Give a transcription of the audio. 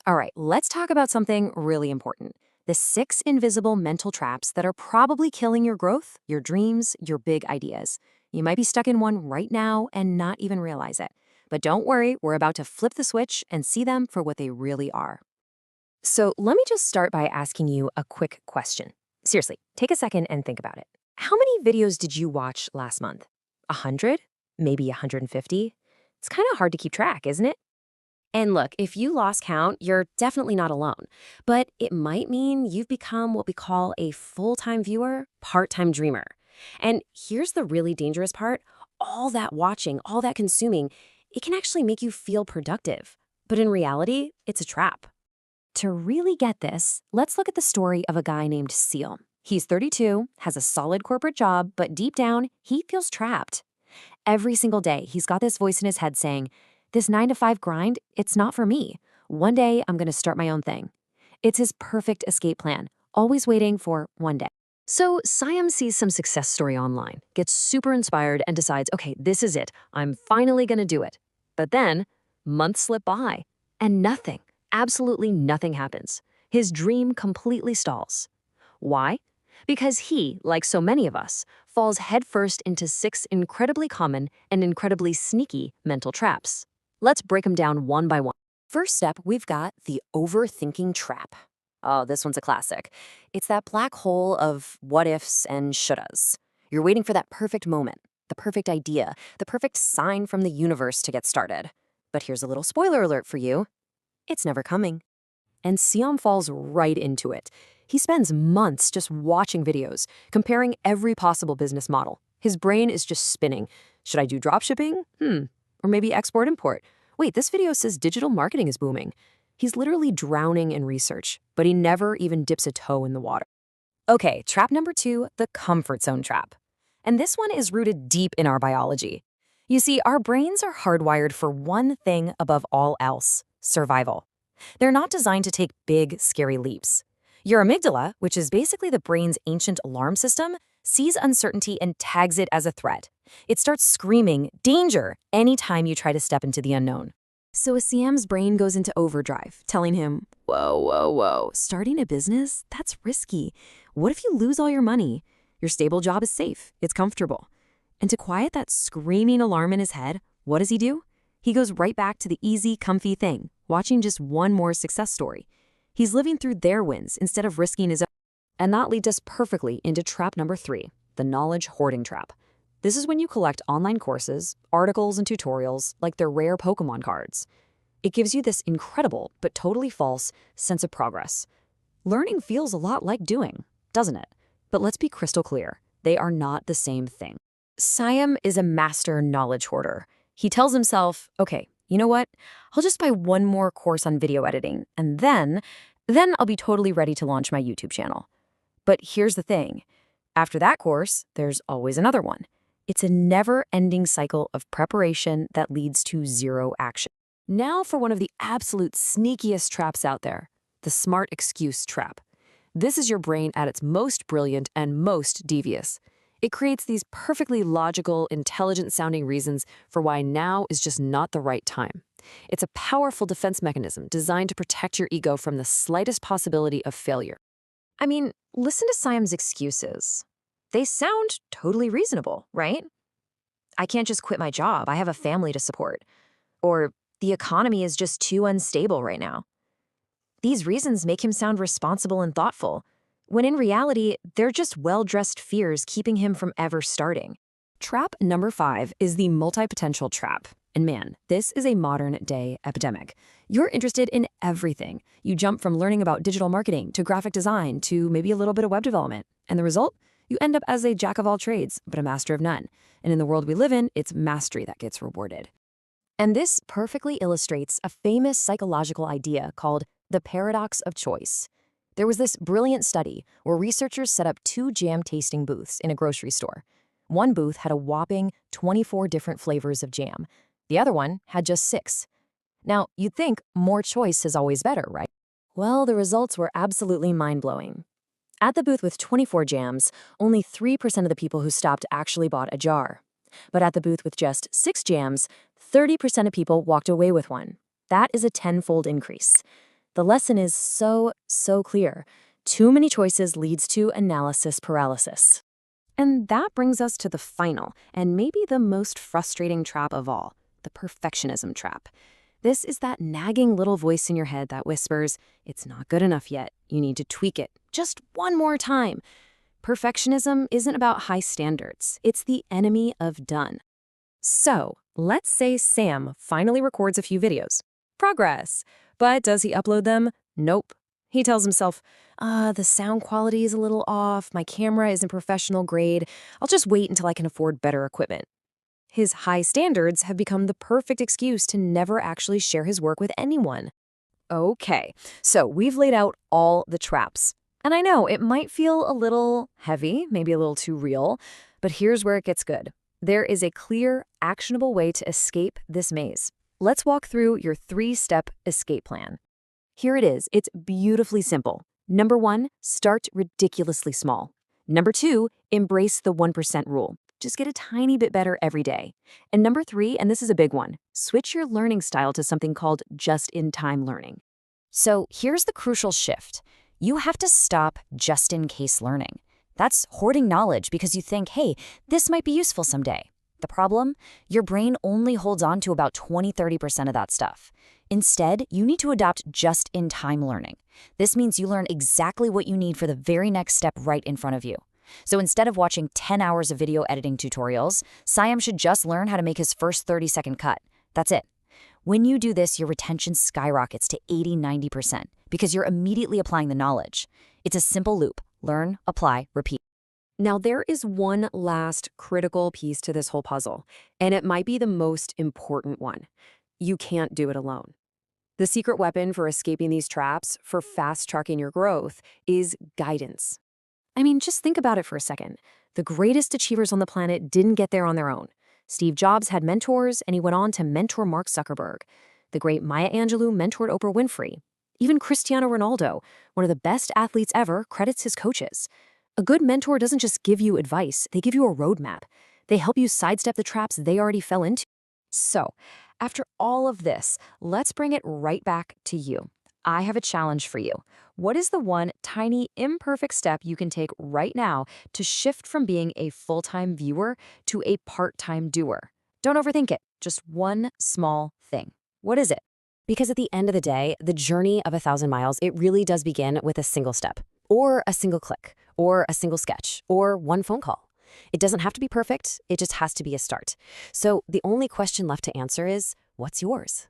All right, let's talk about something really important. The 6 invisible mental traps that are probably killing your growth, your dreams, your big ideas. You might be stuck in one right now and not even realize it. But don't worry, we're about to flip the switch and see them for what they really are. So let me just start by asking you a quick question. Seriously, take a second and think about it. How many videos did you watch last month? 100? Maybe 150? It's kind of hard to keep track, isn't it? And look, if you lost count, you're definitely not alone. But it might mean you've become what we call a full-time viewer, part-time dreamer. And here's the really dangerous part. All that watching, all that consuming, it can actually make you feel productive. But in reality, it's a trap. To really get this, let's look at the story of a guy named Seal. He's 32, has a solid corporate job, but deep down, he feels trapped. Every single day, he's got this voice in his head saying, this 9 to 5 grind, it's not for me. One day, I'm going to start my own thing. It's his perfect escape plan, always waiting for one day. So Siam sees some success story online, gets super inspired and decides, okay, this is it. I'm finally going to do it. But then months slip by and nothing, absolutely nothing happens. His dream completely stalls. Why? Because he, like so many of us, falls headfirst into 6 incredibly common and incredibly sneaky mental traps. Let's break them down one by one. First step, we've got the overthinking trap. Oh, this one's a classic. It's that black hole of what ifs and shouldas. You're waiting for that perfect moment, the perfect idea, the perfect sign from the universe to get started. But here's a little spoiler alert for you. It's never coming. And Siam falls right into it. He spends months just watching videos, comparing every possible business model. His brain is just spinning. Should I do dropshipping? Or maybe export-import. Wait, this video says digital marketing is booming. He's literally drowning in research, but he never even dips a toe in the water. Okay, trap number 2, the comfort zone trap. And this one is rooted deep in our biology. You see, our brains are hardwired for one thing above all else: survival. They're not designed to take big, scary leaps. Your amygdala, which is basically the brain's ancient alarm system, sees uncertainty and tags it as a threat. It starts screaming, danger, anytime you try to step into the unknown. So Siam's brain goes into overdrive, telling him, whoa, whoa, whoa, starting a business? That's risky. What if you lose all your money? Your stable job is safe, it's comfortable. And to quiet that screaming alarm in his head, what does he do? He goes right back to the easy, comfy thing, watching just one more success story. He's living through their wins instead of risking his own. And that leads us perfectly into trap number 3, the knowledge hoarding trap. This is when you collect online courses, articles, and tutorials like they're rare Pokemon cards. It gives you this incredible, but totally false, sense of progress. Learning feels a lot like doing, doesn't it? But let's be crystal clear. They are not the same thing. Siam is a master knowledge hoarder. He tells himself, okay, you know what? I'll just buy one more course on video editing, and then I'll be totally ready to launch my YouTube channel. But here's the thing. After that course, there's always another one. It's a never-ending cycle of preparation that leads to zero action. Now for one of the absolute sneakiest traps out there, the smart excuse trap. This is your brain at its most brilliant and most devious. It creates these perfectly logical, intelligent-sounding reasons for why now is just not the right time. It's a powerful defense mechanism designed to protect your ego from the slightest possibility of failure. I mean, listen to Siam's excuses. They sound totally reasonable, right? I can't just quit my job. I have a family to support. Or the economy is just too unstable right now. These reasons make him sound responsible and thoughtful, when in reality, they're just well-dressed fears keeping him from ever starting. Trap number 5 is the multi-potential trap. And man, this is a modern-day epidemic. You're interested in everything. You jump from learning about digital marketing to graphic design to maybe a little bit of web development. And the result? You end up as a jack of all trades, but a master of none. And in the world we live in, it's mastery that gets rewarded. And this perfectly illustrates a famous psychological idea called the paradox of choice. There was this brilliant study where researchers set up 2 jam tasting booths in a grocery store. One booth had a whopping 24 different flavors of jam. The other one had just 6. Now, you'd think more choice is always better, right? Well, the results were absolutely mind-blowing. At the booth with 24 jams, only 3% of the people who stopped actually bought a jar. But at the booth with just 6 jams, 30% of people walked away with one. That is a tenfold increase. The lesson is so clear. Too many choices leads to analysis paralysis. And that brings us to the final, and maybe the most frustrating trap of all, the perfectionism trap. This is that nagging little voice in your head that whispers, it's not good enough yet, you need to tweak it, just one more time. Perfectionism isn't about high standards, it's the enemy of done. So, let's say Sam finally records a few videos. Progress! But does he upload them? Nope. He tells himself, the sound quality is a little off, my camera isn't professional grade, I'll just wait until I can afford better equipment. His high standards have become the perfect excuse to never actually share his work with anyone. Okay, so we've laid out all the traps. And I know it might feel a little heavy, maybe a little too real, but here's where it gets good. There is a clear, actionable way to escape this maze. Let's walk through your 3-step escape plan. Here it is. It's beautifully simple. Number 1, start ridiculously small. Number 2, embrace the 1% rule. Just get a tiny bit better every day. And number 3, and this is a big one, switch your learning style to something called just-in-time learning. So here's the crucial shift. You have to stop just-in-case learning. That's hoarding knowledge because you think, hey, this might be useful someday. The problem? Your brain only holds on to about 20–30% of that stuff. Instead, you need to adopt just-in-time learning. This means you learn exactly what you need for the very next step right in front of you. So instead of watching 10 hours of video editing tutorials, Siam should just learn how to make his first 30-second cut. That's it. When you do this, your retention skyrockets to 80–90% because you're immediately applying the knowledge. It's a simple loop. Learn, apply, repeat. Now, there is one last critical piece to this whole puzzle, and it might be the most important one. You can't do it alone. The secret weapon for escaping these traps, for fast-tracking your growth, is guidance. I mean, just think about it for a second. The greatest achievers on the planet didn't get there on their own. Steve Jobs had mentors, and he went on to mentor Mark Zuckerberg. The great Maya Angelou mentored Oprah Winfrey. Even Cristiano Ronaldo, one of the best athletes ever, credits his coaches. A good mentor doesn't just give you advice, they give you a roadmap. They help you sidestep the traps they already fell into. So, after all of this, let's bring it right back to you. I have a challenge for you. What is the one tiny, imperfect step you can take right now to shift from being a full-time viewer to a part-time doer? Don't overthink it. Just one small thing. What is it? Because at the end of the day, the journey of 1,000 miles, it really does begin with a single step, or a single click, or a single sketch, or one phone call. It doesn't have to be perfect, it just has to be a start. So the only question left to answer is, what's yours?